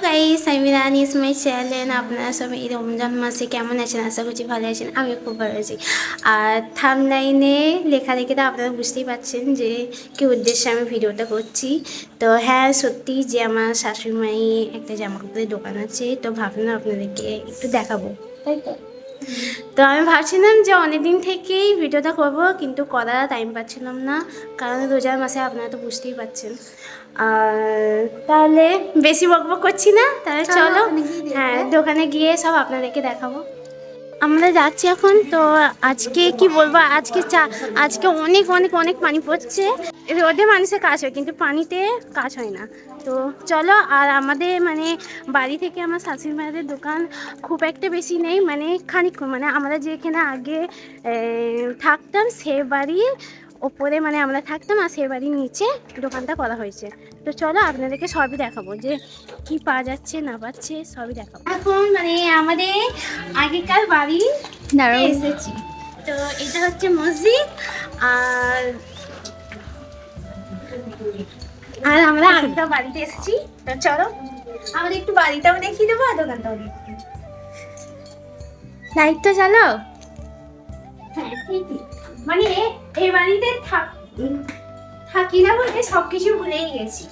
Guys, আমি রানি ইসমাই channel. আপনারা সবাই এই রমজান মাসে কেমন আছেন? আশা করছি ভালো আছেন। আমি খুব ভালো আছি। আর থাম্বনেইলে লেখা দেখে তো আপনারা বুঝতেই পারছেন যে কী উদ্দেশ্যে আমি ভিডিওটা করছি। তো হ্যাঁ, সত্যি যে আমার শাশুড়ি মায়ের একটা জামা কাপড়ের দোকান আছে, তো ভাবলাম আপনাদেরকে একটু দেখাবো, তাই তো। তো আমি ভাবছিলাম যে অনেকদিন থেকেই ভিডিওটা করব, কিন্তু করার টাইম পাচ্ছিলাম না, কারণ রোজার মাসে আপনারা তো বুঝতেই পারছেন। আর তাহলে বেশি বকবক করছি না, তাহলে চলো হ্যাঁ দোকানে গিয়ে সব আপনাদেরকে দেখাবো। আমরা যাচ্ছি এখন। তো আজকে কি বলবো, আজকে অনেক অনেক অনেক পানি পড়ছে। রোদে মানুষের কাজ হয়, কিন্তু পানিতে কাজ হয় না। তো চলো। আর আমাদের মানে বাড়ি থেকে আমার শাশুড়ি মায়ের দোকান খুব একটা বেশি নেই, মানে খানিকক্ষণ, মানে আমরা যেখানে আগে থাকতাম সে বাড়ির ওপরে মানে আমরা থাকতাম, আর সে বাড়ির নিচে দোকানটা করা হয়েছে। তো চলো আপনাদেরকে সবই দেখাবো, যে কি পাওয়া যাচ্ছে না পাচ্ছে সবই দেখাবো। এখন মানে আমাদের আগেকার বাড়ি এসেছি। তো এটা হচ্ছে মসজিদ। আর আর আমরা আগেকার বাড়িতে এসেছি। তো চলো আমাদের একটু বাড়িটাও দেখিয়ে দেবো, আর দোকানটাও দেখিয়ে দেবো। লাইটটা চালাও। হ্যাঁ ঠিকই, মানে এই বাড়িতে থাকি না বলতে সবকিছু ভুলেই গেছি,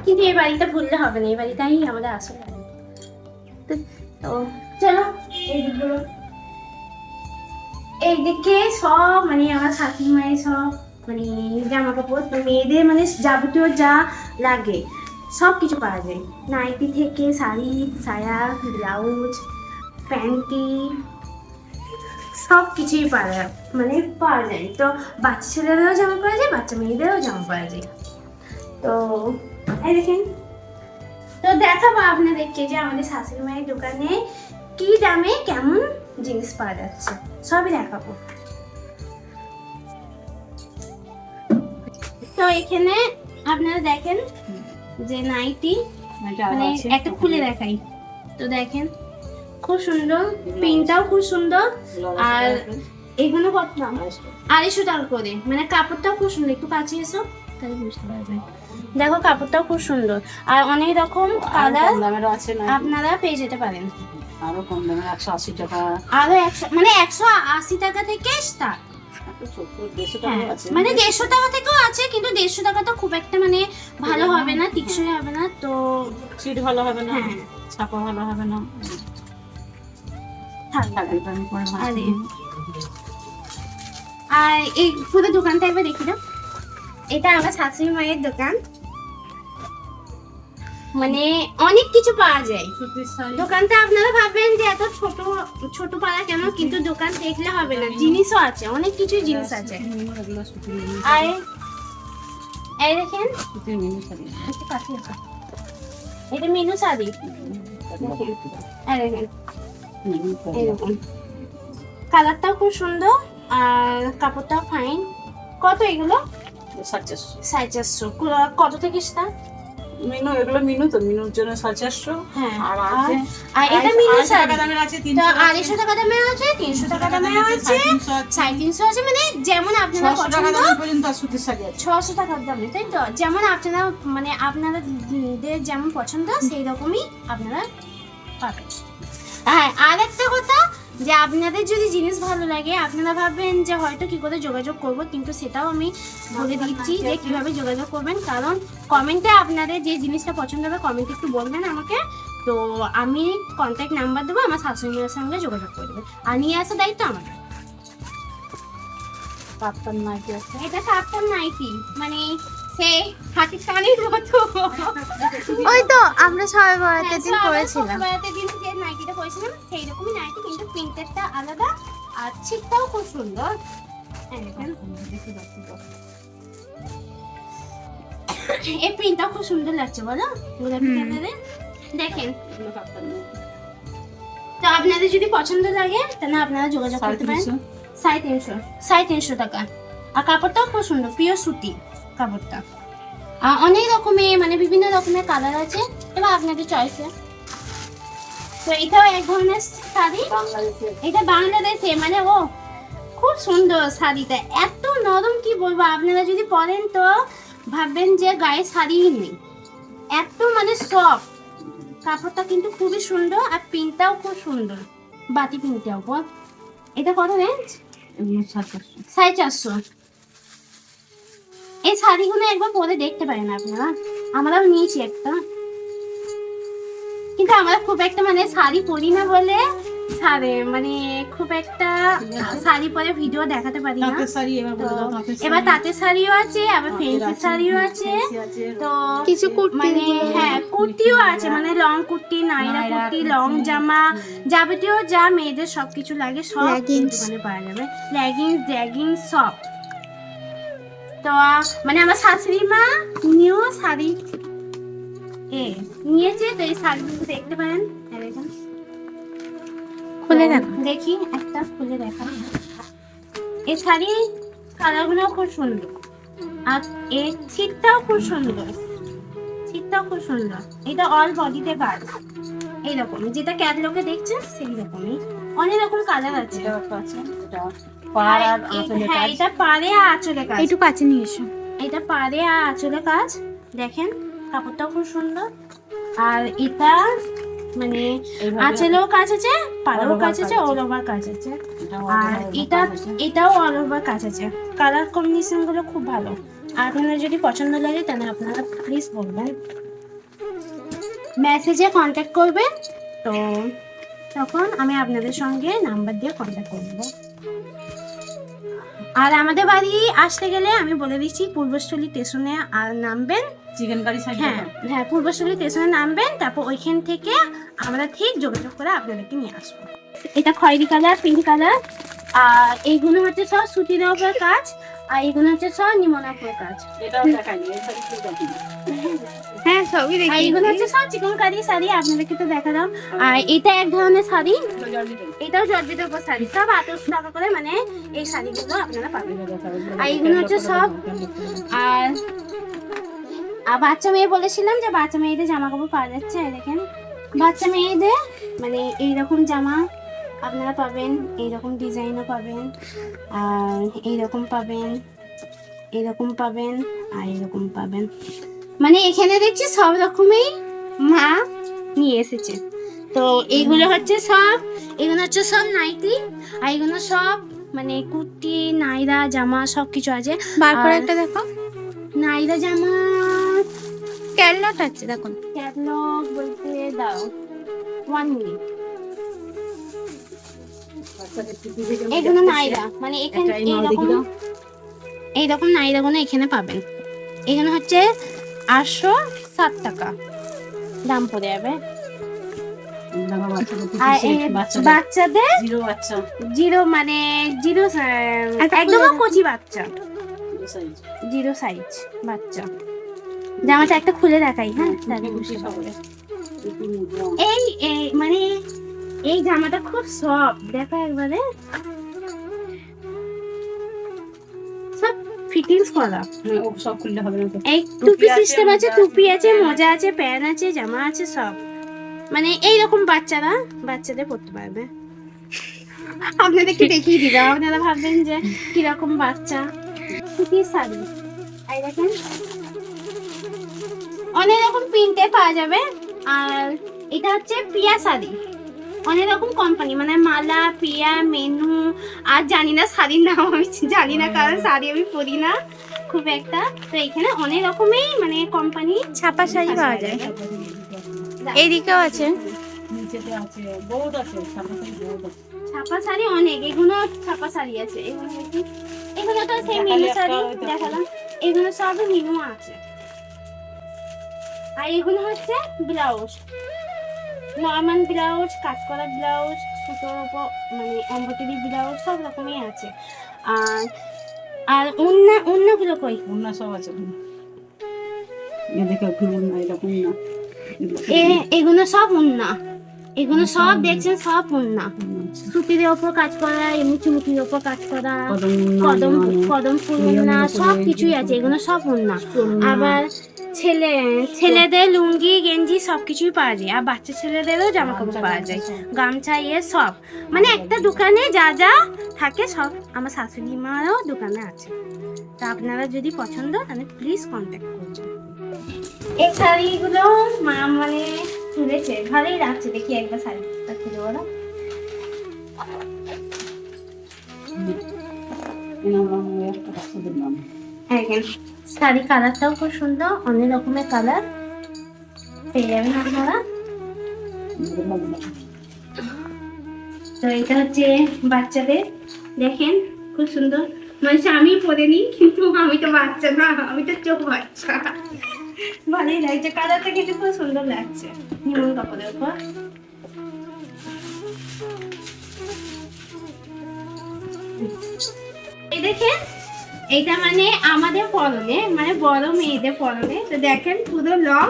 কিন্তু এই বাড়িটা ভুললে হবে না, এই বাড়িটাই আমাদের আসল বাড়ি। তো চলো এইদিকে সব মানে আমার শাশুড়ি মায়ের সব মানে জামা কাপড়, তো মেয়েদের মানে যাবতীয় যা লাগে সব কিছু পাওয়া যায়। নাইটি থেকে শাড়ি, সায়া, ব্লাউজ, প্যান্টি, সব কিছুই পাওয়া যায়। তো বাচ্চা ছেলেদেরও জামা পাওয়া যায়, বাচ্চা মেয়েদেরও জামা পাওয়া যায়। তো এই দেখেন, তো দেখাবো আপনাদেরকে যে আমাদের শাশুড়ি মায়ের দোকানে কি দামে কেমন জিনিস পাওয়া যাচ্ছে, সবই দেখাবো। তো এখানে আপনারা দেখেন যে নাইটি, মানে একটা খুলে দেখাই। তো দেখেন খুব সুন্দর, প্রিন্টটাও খুব সুন্দর। আর এগুলো কত দাম? 250 টাকা করে। মানে কাপড়টাও খুব সুন্দর, একটু কাছে এসো তাহলে বুঝতে পারবেন। দেখো কাপড়টাও খুব সুন্দর, আর অনেক রকম কালার আপনারা পেয়ে যেতে পারেন। আরো কম দামে 180 টাকা, আরো 180 টাকা থেকে স্টার্ট। মানে 150 টাকা থেকেও আছে, কিন্তু 150 টাকা তো খুব একটা মানে ভালো হবে না, টিকসই হবে না। তো সিট ভালো হবে না, ছাপা ভালো হবে না। আর এই পুরো দোকানটা একবার দেখি দাও। এটা আমার শাশুড়ি মায়ের দোকান, মানে অনেক কিছু পাওয়া যায় দোকানটা। আপনারা ভাববেন যে এত ছোট ছোট পাড়া কেন, কিন্তু দোকান দেখলে হবে না, জিনিসও আছে, অনেক কিছুই জিনিস আছে। আর এই দেখেন এটা মিনু শাড়ি, এরকম কালারটাও খুব সুন্দর, আর কাপড়টাও ফাইন। কত এগুলো? 450। কত থেকে স্টার্ট? মিনু, এগুলো মিনু, তো মিনুর জন্য 450। হ্যাঁ, আর এটা মিনু শাড়ি দামের আছে, 250 টাকা দামের আছে, 300 টাকা দামের আছে, 350 আছে, মানে যেমন আপনারা 600 টাকা দাম পর্যন্ত সুতির শাড়ি আছে। 600 টাকার দামে, তাই তো। যেমন আপনারা মানে আপনাদের যেমন পছন্দ সেই রকমই আপনারা পাবেন। হ্যাঁ, আর একটা কথা, যে আপনাদের যদি জিনিস ভালো লাগে, আপনারা ভাববেন যে হয়তো কি করে যোগাযোগ করব, কিন্তু সেটাও আমি বলে দিচ্ছি যে কিভাবে যোগাযোগ করবেন। কারণ কমেন্টে আপনাদের যে জিনিসটা পছন্দ হবে কমেন্টে একটু বলবেন আমাকে, তো আমি কন্ট্যাক্ট নাম্বার দেবো, আমার শাশুড়ি মায়ের সঙ্গে যোগাযোগ করে দেবেন, আর নিয়ে আসার দায়িত্ব আমাদের। কাপ্তান নাইটি আছে, এটা কাপ্তান নাইটি, মানে সে পাকিস্তানের মতো। ওই তো আমরা সবাই বরাতের দিন পরেছিলাম, বরাতের দিন যে নাইটিটা পরেছিলাম সেই রকমই নাইটি, কিন্তু প্রিন্টেরটা আলাদা, আর ছিটটাও খুব সুন্দর। এই প্রিন্টটাও খুব সুন্দর লাগছে, বলো গোলাপি কালারে। দেখেন, তো আপনাদের যদি পছন্দ লাগে তাহলে আপনারা যোগাযোগ করতে পারেন। 350 টাকা। আর কাপড়টাও খুব সুন্দর, পিওর সুতি কাপড়টা। অনেক রকমের মানে বিভিন্ন রকমের কালার আছে, এবার আপনাদের চয়েসে। তো এটাও এক ধরনের শাড়ি, এটা বাংলাদেশে, মানে ও খুব সুন্দর শাড়িটা, এত নরম কি বলবো। আপনারা যদি পরেন তো ভাববেন যে গায়ে শাড়িই নেই, এত মানে সফট, কাপড়টা কিন্তু খুবই সুন্দর আর প্রিন্টটাও খুব সুন্দর, বাটি প্রিন্টটাও বল। এটা কত রেঞ্জ? 450। এই শাড়িগুলো একবার পরে দেখতে পারেন আপনারা, আমরাও নিয়েছি একটা, কিন্তু আমরা খুব একটা মানে শাড়ি পরি না বলে মানে খুব একটা শাড়ি পরে ভিডিও দেখাতে পারি না। তাঁতের শাড়ি এবার বলে দাও, তাঁতের এবার তাঁতের শাড়িও আছে, আবার ফ্যান্সি শাড়িও আছে, তো কিছু কুর্তি মানে হ্যাঁ কুর্তিও আছে, মানে লং কুর্তি, নাইরা কুর্তি, লং জামা, যাবতীয় যা মেয়েদের সবকিছু লাগে সব Leggings। দোকানে পাওয়া যাবে, লেগিংস সব। তো মানে আমার শাশুড়ি মা নিয়েও শাড়ি নিয়েছে, তো এই শাড়িগুলো দেখতে পারেন। এই দেখুন, খুলে দেখো। দেখি একটা খুলে দেখা। এই শাড়ি কালারগুলো খুব সুন্দর, আর এর ছিটটাও খুব সুন্দর, ছিটটাও খুব সুন্দর। এটা অল বডিতে কাজ এইরকম, যেটা ক্যাটলগে দেখছেন সেই রকমই, অনেক রকম কালার আছে। এটা একটা আছে, এটা পাড় আর আঁচলে হ্যাঁ কাজ। এটা পাড়ে আর আঁচলে কাজ, একটু কাছে নিয়ে এসো। এটা পাড়ে আর আঁচলে কাজ, দেখেন কাপড়টাও খুব সুন্দর। আর এটা মানে এইভাবে আঁচলেও কাজ আছে, পাড়েও all over কাজ আছে, কাজ আছে। অল ওভার কাজ আছে। এটা আর এটাও অল ওভার কাজ আছে। কালার কম্বিনেশন গুলো খুব ভালো। আর আপনাদের যদি পছন্দ লাগে তাহলে আপনারা প্লিজ বলবেন, মেসেজে কন্ট্যাক্ট করবেন, তো তখন আমি আপনাদের সঙ্গে নাম্বার দিয়ে কন্ট্যাক্ট করব। আর আমাদের বাড়ি আসতে গেলে আমি বলে দিচ্ছি, পূর্বস্থলী স্টেশনে আর নামবেন। Chicken curry sari. হ্যাঁ হ্যাঁ, পূর্বস্থলী স্টেশনে নামবেন, তারপর ওইখান থেকে আমরা ঠিক যোগাযোগ করে আপনাদেরকে নিয়ে আসবো। এটা খয়েরি কালার, পিঙ্ক কালার, আর এইগুলো হচ্ছে সব সুতির উপর কাজ, আর এইগুলো হচ্ছে সব নিমনের উপর কাজ। এটাও দেখাই, এই শাড়ি কি দেখাই। হ্যাঁ সবই আর দেখি। এইগুলো হচ্ছে সব চিকনকারি শাড়ি, আপনাদেরকে তো দেখালাম। আর এটা এক ধরনের শাড়ি, এটাও জর্জেটের উপর শাড়ি, সব 800 টাকা করে, মানে এই শাড়িগুলো আপনারা পাবেন। আর এইগুলো হচ্ছে সব, আর বাচ্চা মেয়ে বলেছিলাম যে বাচ্চা মেয়েদের জামা কাপড় পাওয়া যাচ্ছে। এই দেখেন বাচ্চা মেয়েদের মানে এইরকম জামা আপনারা পাবেন, এইরকম ডিজাইনও পাবেন, আর এইরকম পাবেন, এইরকম পাবেন, আর এইরকম পাবেন। মানে এখানে দেখছি সব রকমই মা নিয়ে এসেছে। তো এইগুলো হচ্ছে সব, এগুলো হচ্ছে সব নাইটি, আর এগুলো সব মানে কুর্তি, নাইরা, জামা সব কিছু আছে। বার করে আর একটা দেখো, নাইরা জামা ক্যাটলগ আছে দেখুন। ক্যাটলগ বলতে দাও 1 মিনিট। এগুলো নাইরা, মানে এখানে এইরকম নাইরাগুলো এখানে পাবেন। এখানে হচ্ছে 860 টাকা দাম পড়ে যাবে। আর বাচ্চাদের জিরো বাচ্চা, জিরো মানে জিরো একটা একদম খুলে কচি বাচ্চা, সাইজ। জিরো সাইজ বাচ্চা। জামাটা একটা খুলে দেখাই, হ্যাঁ তাহলে বুঝতে পারবে। এই এই মানে এই জামাটা খুব সফট, দেখো একবারে সব ফিটিংস করা। ও সব খুললে হবে না তো। এই টুপি সিস্টেম আছে, টুপি আছে, মোজা আছে, প্যান্ট আছে, জামা আছে, সব মানে এইরকম বাচ্চাদের পরতে পারবে। আপনাদেরকে দেখিয়ে দিলাম, আপনারা ভাববেন যে কিরকম বাচ্চা। সুতির শাড়ি, এই দেখেন অনেক রকম প্রিন্টে পাওয়া যাবে। আর এটা হচ্ছে পিয়া শাড়ি, অনেক রকম কোম্পানি, মানে মালা, পিয়া, মেনু, আর জানি না শাড়ির নাম, আমি জানি না কারণ শাড়ি আমি পরি না খুব একটা। তো এখানে অনেক রকমই মানে কোম্পানি ছাপা শাড়ি পাওয়া যায়, এইদিকেও আছে। নিচেতে আছে, বহুত আছে, সামনে বহুত আছে। ছাপা শাড়ি অনেক, এগুলো ছাপা শাড়ি আছে, এগুলো দেখি, এগুলো তো সেই মিনু শাড়ি দেখালাম, এগুলো সব মিনু আছে। আর এগুলো হচ্ছে ব্লাউজ, নর্মাল ব্লাউজ, কাজ করা ব্লাউজ, সুতোর উপর মানে এমব্রয়ডারি ব্লাউজ, সব রকমই আছে। আর অন্যগুলো কই, ওন্না সব আছে। এ দেখো ওন্না, এরকম না। এগুলো সব উন্না, এগুলো সব দেখছেন সব উন্না, সুতির ওপর কাজ করা, এমনি চুমকির ওপর কাজ করা, কদম ফুল উন্না, সব কিছুই আছে, এগুলো সব উন্না। আবার ছেলেদের লুঙ্গি, গেঞ্জি সব কিছুই পাওয়া যায়, আর বাচ্চা ছেলেদেরও জামা কাপড় পাওয়া যায়, গামছা, ইয়ে সব, মানে একটা দোকানে যা যা থাকে সব আমার শাশুড়ি মারও দোকানে আছে। তা আপনারা যদি পছন্দ তাহলে প্লিজ কন্ট্যাক্ট করবেন। এই শাড়িগুলো মা মানে খুলেছে, ভালোই লাগছে। দেখি একবার শাড়িটা খুলে বলো। শাড়ি কালারটাও খুব সুন্দর, অনেক রকমের কালার পেয়ে যাবেন আপনারা। তো এটা হচ্ছে বাচ্চাদের, দেখেন খুব সুন্দর। মানে আমি পরে নি, কিন্তু আমি তো বাচ্চা না, আমি তো চোখ বাচ্চা। ভালোই লাগছে, কালারটা কিন্তু খুব সুন্দর লাগছে নিমন কাপড়ের উপর। এই দেখেন, এটা মানে আমাদের পরনে, মানে বড় মেয়েদের পরনে। তো দেখেন পুরো লং,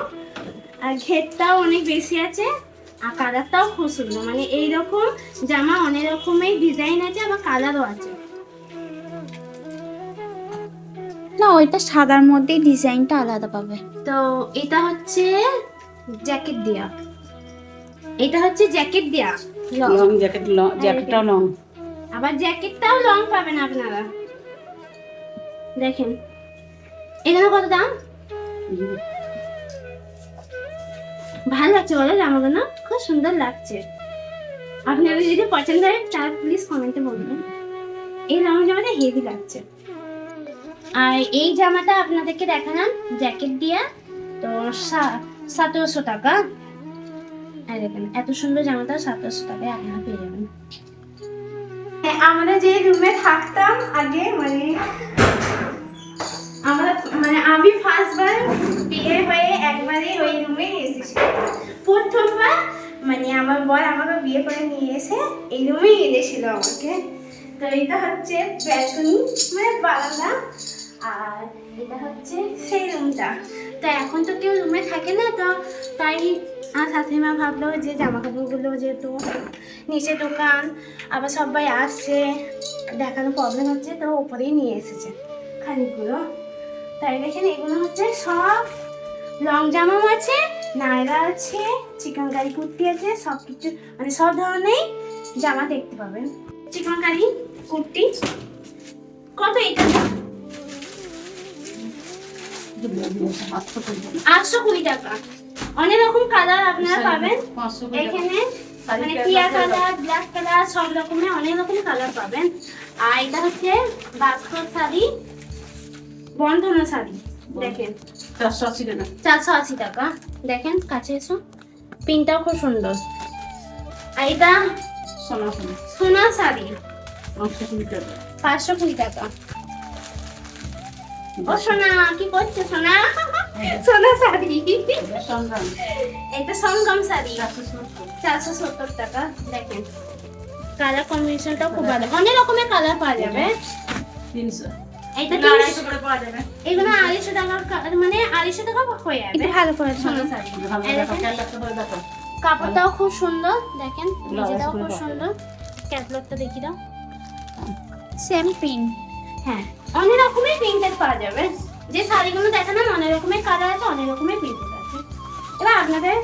আর ঘেরটাও অনেক বেশি আছে, আর কালারটাও খুব সুন্দর। মানে এইরকম জামা অনেক রকমের ডিজাইন আছে, আবার কালারও আছে। না, ওইটা সাদার মধ্যেই ডিজাইনটা আলাদা পাবে। তো এটা হচ্ছে জ্যাকেট দেয়া, এটা হচ্ছে জ্যাকেট দেয়া লং জ্যাকেট, জ্যাকেটটাও লং। আবার জ্যাকেটটাও লং পাবেন আপনারা। দেখেন এখানে কত দাম? ভালো লাগছে বলো জামাগুলো, খুব সুন্দর লাগছে। আপনারা যদি পছন্দ হয় তার প্লিজ কমেন্টে বলবেন। এই লং জামাটা হেভি লাগছে। আর এই জামাটা আপনাদেরকে দেখালাম জ্যাকেট দিয়ে, তো 1700 টাকা। আর দেখেন এত সুন্দর জামাটা 1700 টাকায় আপনারা পেয়ে যাবেন। আমরা যে রুমে থাকতাম আগে, মানে আমি ফার্স্টবার বিয়ে হয়ে একবারে ওই রুমে এসেছি। প্রথমবার মানে আমার বর আমাকে বিয়ে করে নিয়ে এসে এই রুমেই এনেছিল আমাকে। তো এটা হচ্ছে ব্যালকনি, মানে বারান্দা, আর এটা হচ্ছে সেই রুমটা। তো এখন তো কেউ রুমে থাকে না, তো তাই আর শাশুড়িমা ভাবলো যে জামা কাপড়গুলো যেহেতু নিচে দোকান, আবার সবাই আসছে, দেখানো প্রবলেম হচ্ছে, তো ওপরেই নিয়ে এসেছে খানিকগুলো। তাই দেখেন এগুলো হচ্ছে সব লং জামাও আছে, নায়রা আছে, চিকনকারি কুর্তি আছে, সব কিছু মানে সব ধরনের জামা দেখতে পাবেন। চিকনকারি কুর্তি কত? এটা 820 টাকা। অনেক রকম কালার আপনারা পাবেন এখানে, মানে টিয়া কালার, ব্ল্যাক কালার, সব রকমের অনেক রকম কালার পাবেন। আর এটা হচ্ছে বাস্তব শাড়ি, বন্ধনা শাড়ি, দেখেন 480 টাকা। দেখেন কাছে এসো, পিনটাও খুব সুন্দর। আর এটা সোনা শাড়ি 520 টাকা। ও সোনা কি করছো সোনা? সোনা শাড়ি, এটা সংগম শাড়ি 470 টাকা। দেখেন কালার কম্বিনেশনটাও খুব ভালো, অনেক রকমের কালার পাওয়া যাবে। 300, এটা 250 করে পাওয়া যাবে। এগুলো 250 টাকা, মানে 250 টাকা হয়ে যাবে। একটু ভালো করে সোনা শাড়ি, ভালো এই দেখো, দেখেন দেখো করে দেখো। কাপড়টাও খুব সুন্দর। দেখেন নিচেটাও খুব সুন্দর, ক্যাটলগটা দেখিয়ে দাও। Same print. হ্যাঁ, অনেক রকমের প্রিন্টেড পাওয়া যাবে। যে শাড়িগুলো দেখালাম অনেক রকমের কালার আছে, অনেক রকমের প্রিন্টেড আছে। এবার আপনাদের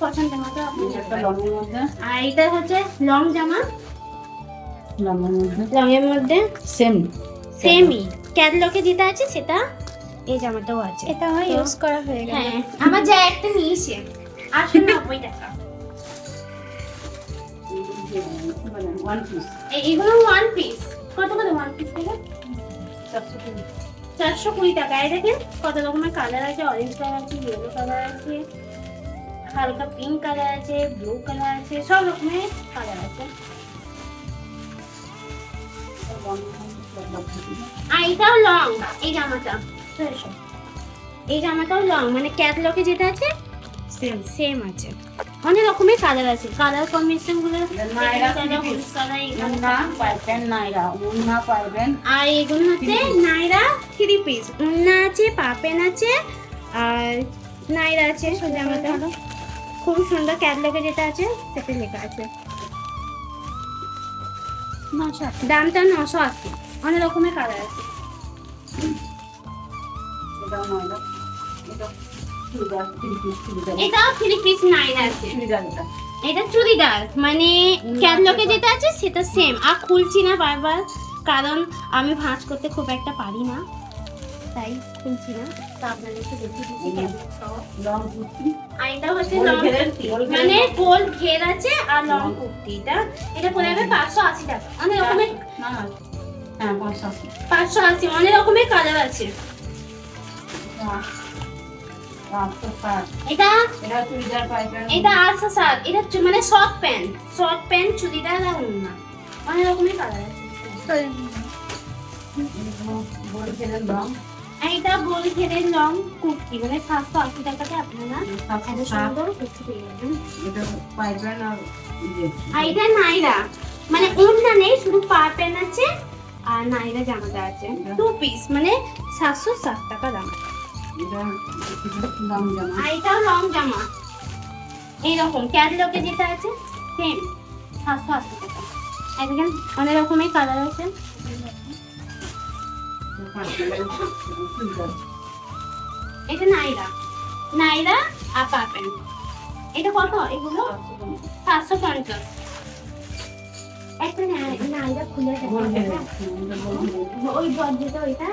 পছন্দের মতো আপনি এই একটা লং এর মধ্যে, আর এটা হচ্ছে লং জামা, লং এর মধ্যে লং এর মধ্যে সেমই ক্যাটলগে যেটা আছে সেটা এই জামাটাও আছে। এটা আমার ইউজ করা হয়ে গেল। হ্যাঁ, আমার যা একটা নিয়েছে 890 টাকা। ওয়ান পিস এইগুলো ওয়ান পিস। কত করে ওয়ান পিস থেকে? 420 টাকা। এই দেখেন কত রকমের কালার আছে, অরেঞ্জ কালার আছে, ইয়েলো কালার আছে, হালকা পিঙ্ক কালার আছে, ব্লু কালার আছে, সব রকমের কালার আছে। আর এটাও লং, এই জামাটা এই জামাটাও লং, মানে ক্যাটলগে যেটা আছে সেম আছে। অনেক রকমের কালার আছে, কালার কম্বিনেশন গুলো আর এগুলো হচ্ছে নাইরা 3 পিস। উন্না আছে, পাপেন আছে, আর নাইরা আছে। জামাটা খুব সুন্দর, ক্যাটলগে যেটা আছে সেটা লেখা আছে। দামটা 980। অনেক রকমের কালার আছে। এটাও 3 পিস নাইরা আছে। এটা চুড়িদার, মানে ক্যাটলগে যেটা আছে সেটা সেম। আর খুলছি না বারবার, কারণ আমি ভাঁজ করতে খুব একটা পারি না। তাই খুলছি না, তো আপনাদেরকে দেখিয়ে দিচ্ছি কেমন সব। লং কুর্তি আর এটা হচ্ছে গোল লং ঘেরের, কুর্তি, গোল ঘেরের। মানে গোল ঘের আছে আর লং কুর্তি। এটা পড়ে যাবে 580 টাকা। অনেক রকমের না না, হ্যাঁ 580। 580, অনেক রকমের কালার আছে। এটা এটা চুড়িদার পাইকারি। এটা 860, এটা মানে শর্ট প্যান্ট চুড়িদার আর ওড়না, অনেক রকমের কালার আছে। গোল ঘেরের লং আর এটা গোল ঘেরের লং কুর্তি, মানে 780 টাকাতে আপনারা এত সুন্দর কুর্তি পেয়ে যাবেন। এটা পাইকারি আর ইয়ে। আর এটা নাইরা, মানে ওড়না নেই, শুধু পা প্যান্ট আছে আর নাইরা জামাটা আছে। 2 পিস, মানে 760 টাকা দাম। এটা লং জামা। আর এটাও লং জামা, এইরকম ক্যাটলগে যেটা আছে সেম 780 টাকা। আর দেখেন অনেক রকমের কালার আছে। এটা নাইরা আর পা প্যান্ট। এটা কত? এগুলো 750। একটা নাইরা খুলে গোল ঘেরের। দেখেন, ওই জর্জেটা ওইটা।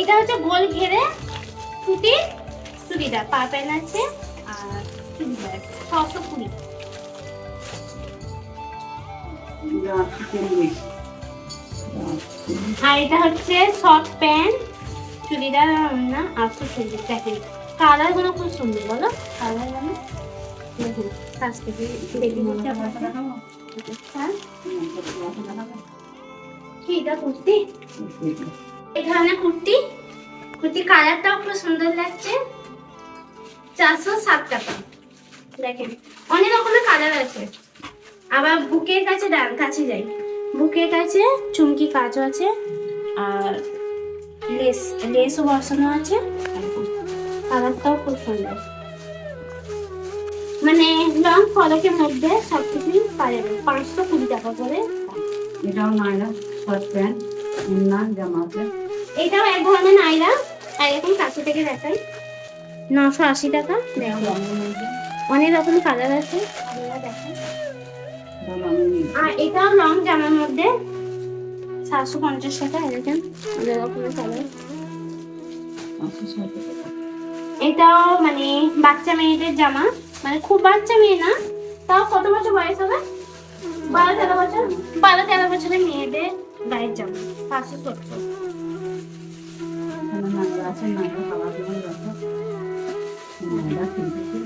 এটা হচ্ছে গোল ঘেরে সুতি চুড়িদার, পা প্যান্ট আছে আর চুড়িদার 620। আর এটা হচ্ছে শর্ট প্যান্ট চুড়িদার আর ওড়না 840। দেখেন কালার গুলো খুব সুন্দর, বলো কালার গুলো দেখুন। কাছ থেকে দেখে মনে হচ্ছে কি এটা কুর্তি। এই ধরনের কুর্তি কালারটাও খুব সুন্দর লাগছে। 460 টাকা। দেখেন অনেক রকমের কালার আছে। আবার বুকের কাছে কাছে যাই, বুকের কাছে চুমকি কাজও আছে আর লেসও বসানো আছে। কালারটাও খুব সুন্দর, মানে লং ফলকের মধ্যে সব কিছুই পাওয়া যাবে। 520 টাকা করে। এটাও নাইরা শর্ট প্যান্ট ওড়না জামা আছে। এটাও এক ধরনের নাইরা, আর এরকম কাছে থেকে দেখাই 980 টাকা। দেখো অনেক রকম কালার আছে, আপনারা দেখেন। আর এটাও লং জামার মধ্যে 750 টাকা। দেখেন অনেক রকমের কালার। এটাও মানে বাচ্চা মেয়েদের জামা, মানে খুব বাচ্চা মেয়ে না, তাও কত বছর বয়স হবে? 12-13 বছর। 12-13 বছরের মেয়েদের গায়ের জামা 570।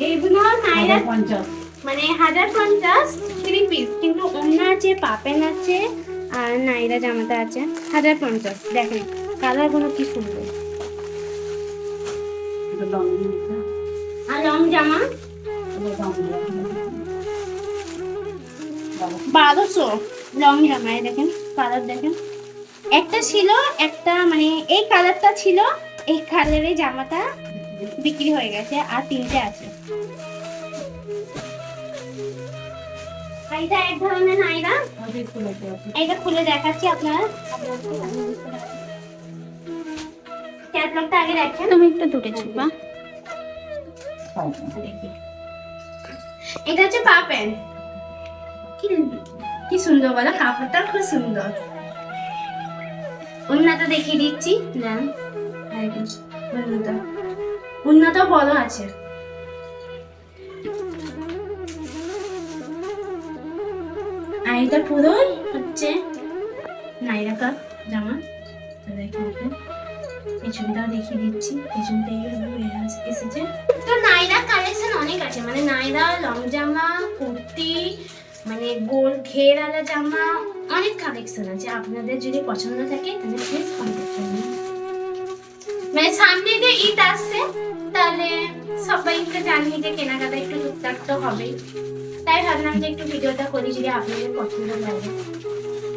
এইগুলো নাইরা মানে 1050 3 পিস, কিন্তু ওড়না আছে, পা প্যান্ট আছে আর নাইরা জামাটা আছে 1050। দেখেন কালার গুলো কি সুন্দর। আর লং জামা 1200 লং জামায়। দেখেন কালার দেখেন, একটা ছিল, একটা মানে এই কালারটা ছিল, এই কালারের জামাটা বিক্রি হয়ে গেছে, আর 3টে আছে। এটা এক ধরনের নাইরা, এটা খুলে দেখাচ্ছি আপনারা। ক্যাটালগটা আগে দেখেন, তুমি একটু দূরে ছিপা। এটা হচ্ছে পা প্যান্ট। কি সুন্দর বলো, কাপড়টা খুব সুন্দর। ওড়নাটা দেখিয়ে দিচ্ছি, দেন ওড়নাটাও বড় আছে। আর এটা পুরো হচ্ছে নাইরা কাট জামা। পেছনটাও দেখিয়ে দিচ্ছি, পেছনটা এইভাবে এসেছে। তো নাইরা কালেকশন অনেক আছে, মানে নাইরা লং জামা, কুর্তি, মানে গোল ঘেরালা জামা, অনেক কালেকশন আছে। আপনাদের যদি পছন্দ থাকে তাহলে প্লিজ কন্ট্যাক্ট করবেন। মানে সামনে যে ঈদ আসছে, তাহলে সবাইকে জানিয়ে যে কেনাকাটা একটু টুকটাক তো হবেই, তাই ভাবলাম যে একটু ভিডিওটা করি, যদি আপনাদের পছন্দ লাগে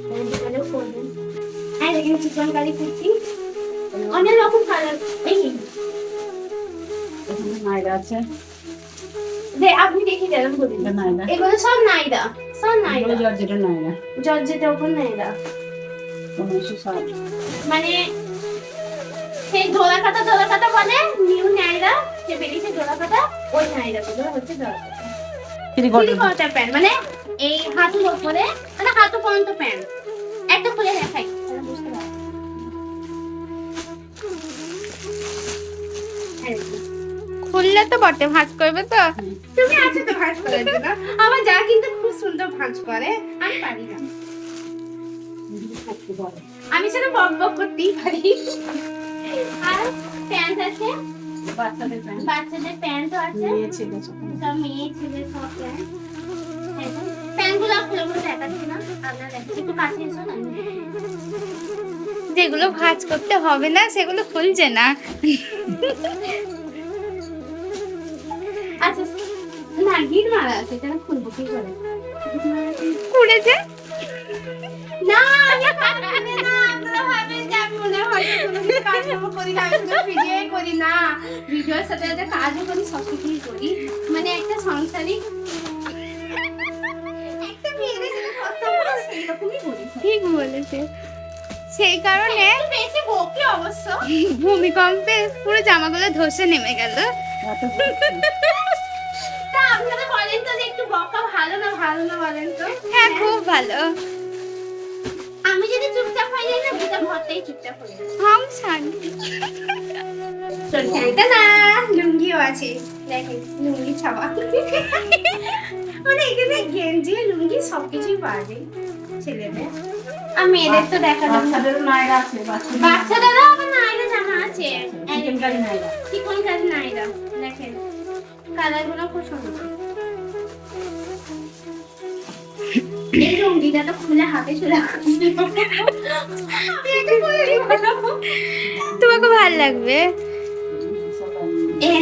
তাহলে ভিডিওটা করবেন। হ্যাঁ দেখেন চিকন কারি কুর্তি, অনেক রকম কালার। এই নাইরা আছে, আপনি দেখে দেবেন বলুন। নাইরা এগুলো সব নাইরা, সব নাইরা, জর্জেটের নাইরা জর্জেটের উপর নাইরা। 1960। মানে সেই দোলাকাটা বলে নিউ নাইরা, যে বেরিয়েছে দোলাকাটা, ওই নাইরা গুলো হচ্ছে দোলাকাটা। থ্রি কোয়ার্টার প্যান্ট, মানে এই হাঁটুর উপরে, মানে হাঁটু পর্যন্ত প্যান্ট। একটা খুলে দেখাই তাহলে বুঝতে পারবেন। খুললে তো বটে ভাঁজ করবে তো। তুমি আছো তো ভাঁজ করার জন্য। আমার যা কিন্তু খুব সুন্দর ভাঁজ করে, আমি পারি না। আমি সেটা বক বক করতেই পারি। আর প্যান্ট আছে, বাচ্চাদের প্যান্ট, বাচ্চাদের প্যান্টও আছে, মেয়ে ছেলে সব। সব মেয়ে ছেলে সব প্যান্ট। প্যান্টগুলো খুলে খুলে দেখাচ্ছি না, আপনারা দেখছি একটু কাছে এসো না। যেগুলো ভাঁজ করতে হবে না সেগুলো খুলছে না। আচ্ছা না, গিট মারা আছে, এটা খুলবো কি করে? খুলেছে। না আমি পারবো না, আপনারা ভাবেন যে আমি মনে হয় কোনো কিছু কাজকর্ম করি না, আমি শুধু ভিডিওই করি না, ভিডিওর সাথে সাথে কাজও করি, সব কিছুই করি, মানে একটা সংসারিক একটা মেয়েদের সাথে কথা বলে সেইরকমই করি। ঠিক বলেছে। সেই কারণে একটু বেশি বকি অবশ্য। ভূমিকম্পে পুরো জামাগুলো ধসে নেমে গেল। এত বকছি। তা আপনারা বলেন তো যে একটু বকা ভালো না ভালো না বলেন তো? হ্যাঁ, খুব ভালো। আমি যদি চুপচাপ হয়ে যাই না, গোটা ঘরটাই চুপচাপ হয়ে যায়। হাম শান্তি। এটা না, লুঙ্গিও আছে, দেখেন লুঙ্গি ছাওয়া। মানে এখানে গেঞ্জি লুঙ্গি সবকিছুই পাওয়া যায় ছেলেদের আর মেয়েদের তো দেখা যাচ্ছে। বাচ্চাদেরও নায়রা আছে, বাচ্চাদেরও আবার নাইরা জামা আছে, চিকেন কারি নায়রা। চিকন কারি নাইরা, দেখেন কালারগুলো খুব সুন্দর। এই লুঙ্গিটা তো খুলে হাতে চলে আসছে। আমি এটা খুলে নিব না। তোমাকে ভালো লাগবে।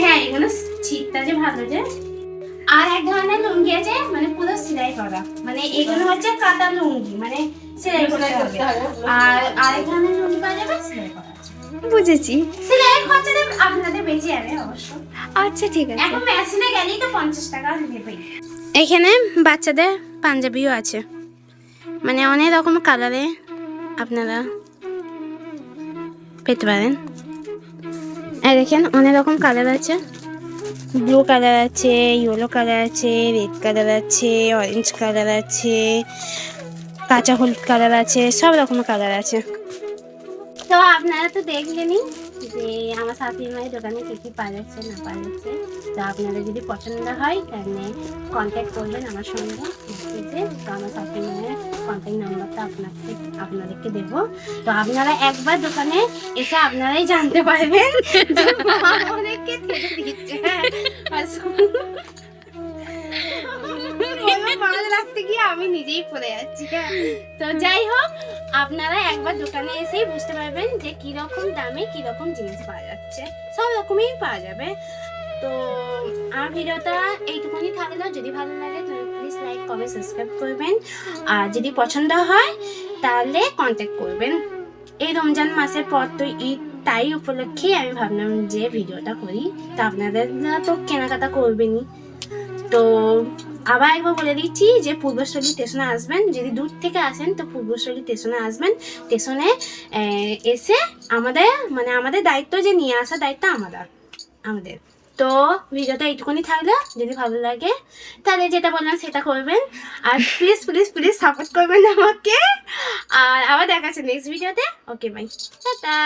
হ্যাঁ, এগুলো ছিটটা যে ভালো যে। আর এক ধরনের লুঙ্গি আছে মানে পুরো সেলাই করা, মানে এগুলো হচ্ছে কাটা লুঙ্গি, মানে সেলাই করতে হবে। আর আরেক ধরনের লুঙ্গি পাওয়া যাবে সেলাই করা আছে। বুঝেছি। সেলাইয়ের খরচাটা আপনাদের বেঁচে যাবে অবশ্য। আচ্ছা ঠিক আছে। এখন মেশিনে গেলেই তো 50 টাকা নেবে। এখানে বাচ্চাদের পাঞ্জাবিও আছে, মানে অনেক রকম কালারে আপনারা পেতে পারেন। এই দেখেন অনেক রকম কালার আছে, ব্লু কালার আছে, ইয়েলো কালার আছে, রেড কালার আছে, অরেঞ্জ কালার আছে, কাঁচা হলুদ কালার আছে, সব রকমের কালার আছে। তো আপনারা তো দেখলেনই যে আমার শাশুড়ি মায়ের দোকানে কী কী পাওয়া যাচ্ছে না পাওয়া যাচ্ছে। তো আপনাদের যদি পছন্দ হয় তাহলে কন্ট্যাক্ট করবেন আমার সঙ্গে মেসেজে। তো আমার শাশুড়ি মায়ের কন্ট্যাক্ট নাম্বারটা আপনাদেরকে দেবো। তো আপনারা একবার দোকানে এসে আপনারাই জানতে পারবেন যে মা আমাদেরকে ঠেলে দিচ্ছে। মাল রাখতে গিয়ে আমি নিজেই পড়ে যাচ্ছি। তো যাই হোক, আপনারা একবার দোকানে এসেই বুঝতে পারবেন যে কিরকম দামে কিরকম জিনিস পাওয়া যাচ্ছে, সব রকমই পাওয়া যাবে। তো আমার ভিডিওটা এইটুকুনি থাকলো, যদি ভালো লাগে তাহলে প্লিজ লাইক কমেন্ট সাবস্ক্রাইব করবেন, আর যদি পছন্দ হয় তাহলে কন্ট্যাক্ট করবেন। এই রমজান মাসের পর তো ঈদ, তাই উপলক্ষে আমি ভাবলাম যে ভিডিওটা করি। তো আপনাদের তো কেনাকাটা করবেনই। তো আবার একবার বলে দিচ্ছি যে পূর্বস্থলী স্টেশনে আসবেন, যদি দূর থেকে আসেন তো পূর্বস্থলী স্টেশনে আসবেন। স্টেশনে এসে আমাদের দায়িত্ব যে নিয়ে আসা দায়িত্ব আমাদের। তো ভিডিওটা এইটুকুনি থাকলো, যদি ভালো লাগে তাহলে যেটা বললাম সেটা করবেন, আর প্লিজ প্লিজ প্লিজ সাপোর্ট করবেন আমাকে। আর আবার দেখা আছে নেক্সট ভিডিওতে। Okay bye, tata.